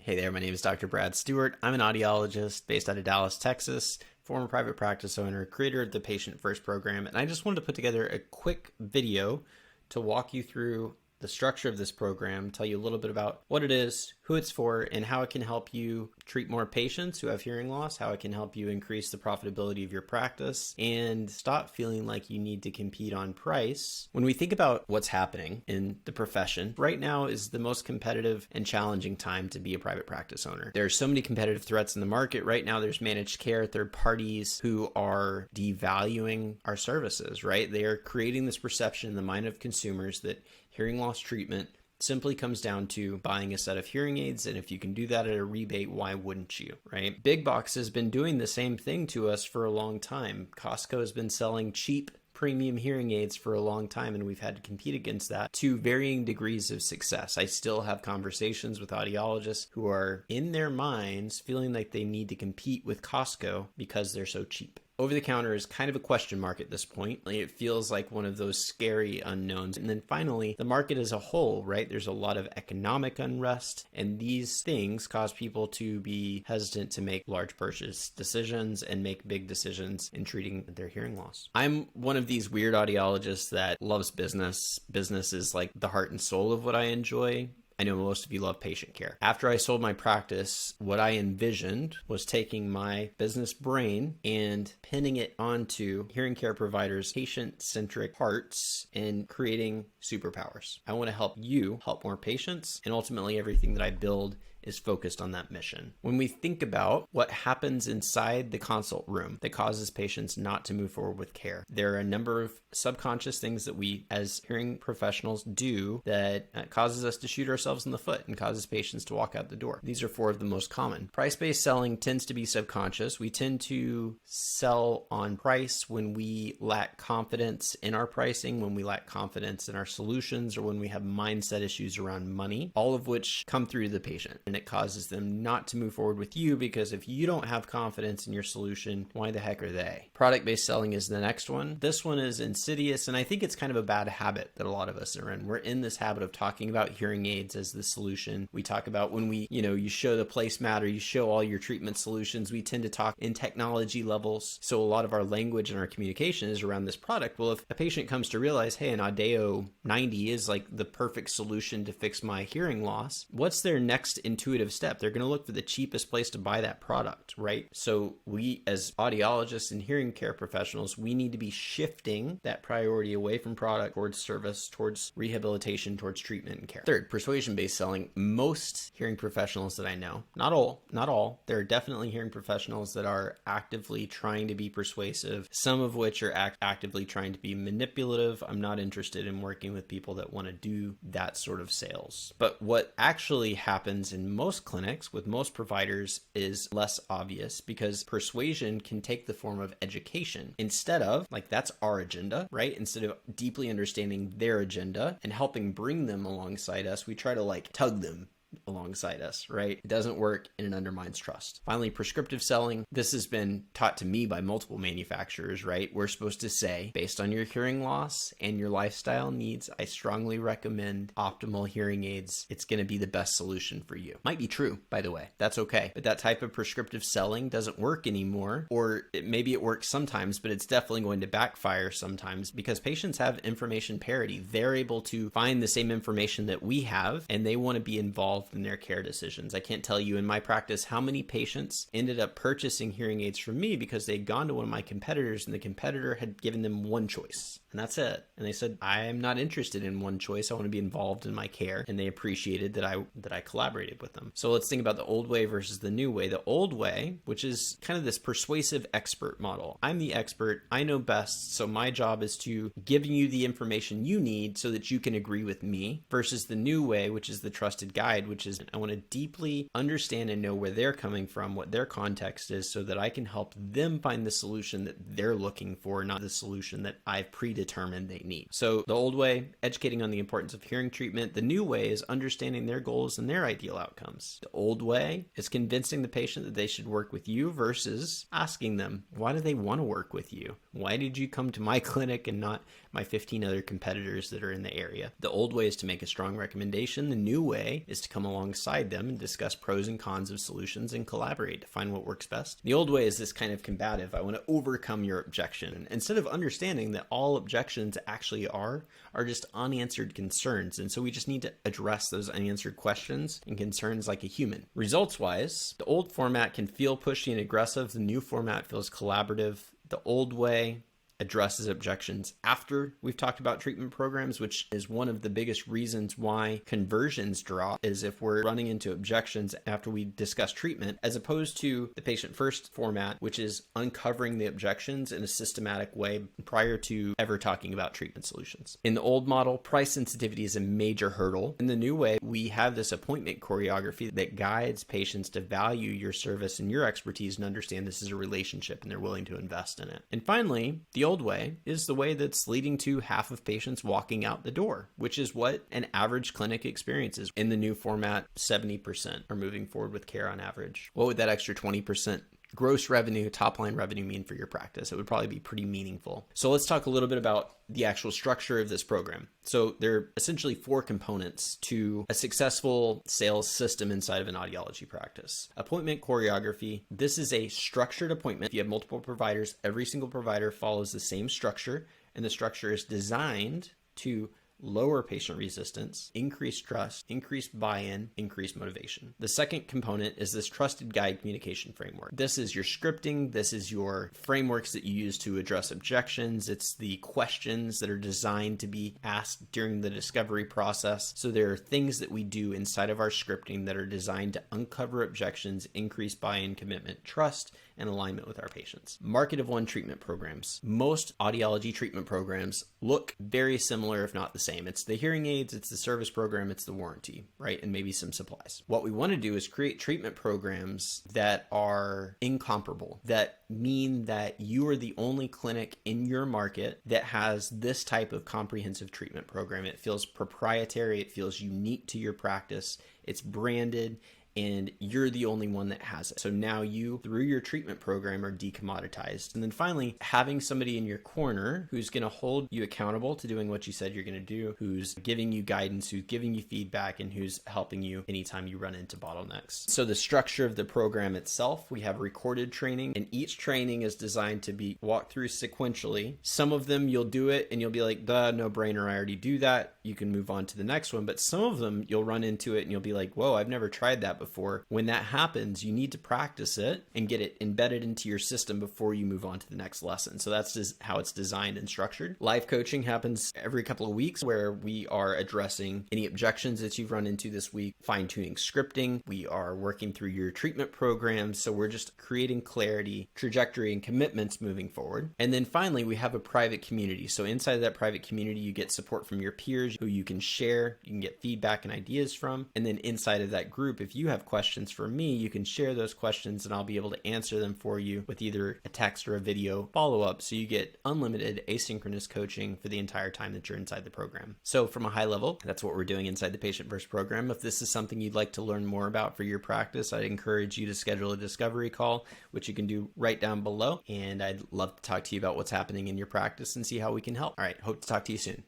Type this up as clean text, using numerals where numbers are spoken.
Hey there, my name is Dr. Brad Stewart. I'm an audiologist based out of Dallas, Texas, former private practice owner, creator of the Patient First program, and I just wanted to put together a quick video to walk you through the structure of this program, tell you a little bit about what it is, who it's for, and how it can help you treat more patients who have hearing loss, how it can help you increase the profitability of your practice, and stop feeling like you need to compete on price. When we think about what's happening in the profession, right now is the most competitive and challenging time to be a private practice owner. There are so many competitive threats in the market. Right now, there's managed care third parties who are devaluing our services, right? They are creating this perception in the mind of consumers that hearing loss treatment simply comes down to buying a set of hearing aids, and if you can do that at a rebate, why wouldn't you, right? Big Box has been doing the same thing to us for a long time. Costco has been selling cheap premium hearing aids for a long time, and we've had to compete against that to varying degrees of success. I still have conversations with audiologists who are in their minds feeling like they need to compete with Costco because they're so cheap. Over-the-counter is kind of a question mark at this point. It feels like one of those scary unknowns. And then finally, the market as a whole, right? There's a lot of economic unrest, and these things cause people to be hesitant to make large purchase decisions and make big decisions in treating their hearing loss. I'm one of these weird audiologists that loves business. Business is like the heart and soul of what I enjoy. I know most of you love patient care. After I sold my practice, what I envisioned was taking my business brain and pinning it onto hearing care providers' patient-centric parts and creating superpowers. I want to help you help more patients, and ultimately everything that I build is focused on that mission. When we think about what happens inside the consult room that causes patients not to move forward with care, there are a number of subconscious things that we as hearing professionals do that causes us to shoot ourselves in the foot and causes patients to walk out the door. These are four of the most common. Price-based selling tends to be subconscious. We tend to sell on price when we lack confidence in our pricing, when we lack confidence in our solutions, or when we have mindset issues around money, all of which come through to the patient. And it causes them not to move forward with you because if you don't have confidence in your solution, why the heck are they? Product-based selling is the next one. This one is insidious, and I think it's kind of a bad habit that a lot of us are in. We're in this habit of talking about hearing aids as the solution. We talk about when you show the placemat or you show all your treatment solutions, we tend to talk in technology levels. So a lot of our language and our communication is around this product. Well, if a patient comes to realize, hey, an Audeo 90 is like the perfect solution to fix my hearing loss, what's their next intuitive step? They're going to look for the cheapest place to buy that product, right? So we as audiologists and hearing care professionals, we need to be shifting that priority away from product towards service, towards rehabilitation, towards treatment and care. Third, persuasion-based selling. Most hearing professionals that I know, not all, there are definitely hearing professionals that are actively trying to be persuasive, some of which are actively trying to be manipulative. I'm not interested in working with people that want to do that sort of sales. But what actually happens in most clinics with most providers is less obvious because persuasion can take the form of education instead of, like, that's our agenda, right? Instead of deeply understanding their agenda and helping bring them alongside us, we try to like tug them alongside us, right? It doesn't work and it undermines trust. Finally, prescriptive selling. This has been taught to me by multiple manufacturers, right? We're supposed to say, based on your hearing loss and your lifestyle needs, I strongly recommend optimal hearing aids. It's going to be the best solution for you. Might be true, by the way. That's okay. But that type of prescriptive selling doesn't work anymore, or maybe it works sometimes, but it's definitely going to backfire sometimes because patients have information parity. They're able to find the same information that we have, and they want to be involved in their care decisions. I can't tell you in my practice how many patients ended up purchasing hearing aids from me because they'd gone to one of my competitors and the competitor had given them one choice. And that's it. And they said, I am not interested in one choice. I want to be involved in my care. And they appreciated that I collaborated with them. So let's think about the old way versus the new way. The old way, which is kind of this persuasive expert model. I'm the expert. I know best. So my job is to give you the information you need so that you can agree with me, versus the new way, which is the trusted guide, which is I want to deeply understand and know where they're coming from, what their context is, so that I can help them find the solution that they're looking for, not the solution that I've predesigned determined they need. So the old way, educating on the importance of hearing treatment. The new way is understanding their goals and their ideal outcomes. The old way is convincing the patient that they should work with you versus asking them, why do they want to work with you? Why did you come to my clinic and not my 15 other competitors that are in the area? The old way is to make a strong recommendation. The new way is to come alongside them and discuss pros and cons of solutions and collaborate to find what works best. The old way is this kind of combative. I want to overcome your objection. Instead of understanding that all objections actually are just unanswered concerns. And so we just need to address those unanswered questions and concerns like a human. Results-wise, the old format can feel pushy and aggressive. The new format feels collaborative. The old way addresses objections after we've talked about treatment programs, which is one of the biggest reasons why conversions drop, is if we're running into objections after we discuss treatment, as opposed to the patient first format, which is uncovering the objections in a systematic way prior to ever talking about treatment solutions. In the old model, price sensitivity is a major hurdle. In the new way, we have this appointment choreography that guides patients to value your service and your expertise and understand this is a relationship and they're willing to invest in it. And finally, the old way is the way that's leading to half of patients walking out the door, which is what an average clinic experiences. In the new format, 70% are moving forward with care on average. What would that extra 20% gross revenue, top line revenue mean for your practice? It would probably be pretty meaningful. So let's talk a little bit about the actual structure of this program. So there are essentially 4 components to a successful sales system inside of an audiology practice. Appointment choreography. This is a structured appointment. If you have multiple providers, every single provider follows the same structure, and the structure is designed to lower patient resistance, increase trust, increase buy-in, increase motivation. The second component is this trusted guide communication framework. This is your scripting. This is your frameworks that you use to address objections. It's the questions that are designed to be asked during the discovery process. So there are things that we do inside of our scripting that are designed to uncover objections, increase buy-in, commitment, trust, and alignment with our patients. Market of one treatment programs. Most audiology treatment programs look very similar, if not the same. It's the hearing aids, it's the service program, it's the warranty, right? And maybe some supplies. What we want to do is create treatment programs that are incomparable, that mean that you are the only clinic in your market that has this type of comprehensive treatment program. It feels proprietary, it feels unique to your practice, it's branded, and you're the only one that has it. So now you, through your treatment program, are decommoditized. And then finally, having somebody in your corner who's going to hold you accountable to doing what you said you're going to do, who's giving you guidance, who's giving you feedback, and who's helping you anytime you run into bottlenecks. So the structure of the program itself, we have recorded training, and each training is designed to be walked through sequentially. Some of them you'll do it and you'll be like, duh, no brainer, I already do that. You can move on to the next one. But some of them you'll run into it and you'll be like, whoa, I've never tried that before. When that happens, you need to practice it and get it embedded into your system before you move on to the next lesson. So that's just how it's designed and structured. Live coaching happens every couple of weeks where we are addressing any objections that you've run into this week, fine-tuning scripting. We are working through your treatment programs. So we're just creating clarity, trajectory, and commitments moving forward. And then finally, we have a private community. So inside of that private community, you get support from your peers who you can share, you can get feedback and ideas from. And then inside of that group, if you have questions for me, you can share those questions and I'll be able to answer them for you with either a text or a video follow-up. So you get unlimited asynchronous coaching for the entire time that you're inside the program. So from a high level, that's what we're doing inside the Patient First program. If this is something you'd like to learn more about for your practice, I'd encourage you to schedule a discovery call, which you can do right down below. And I'd love to talk to you about what's happening in your practice and see how we can help. All right, hope to talk to you soon.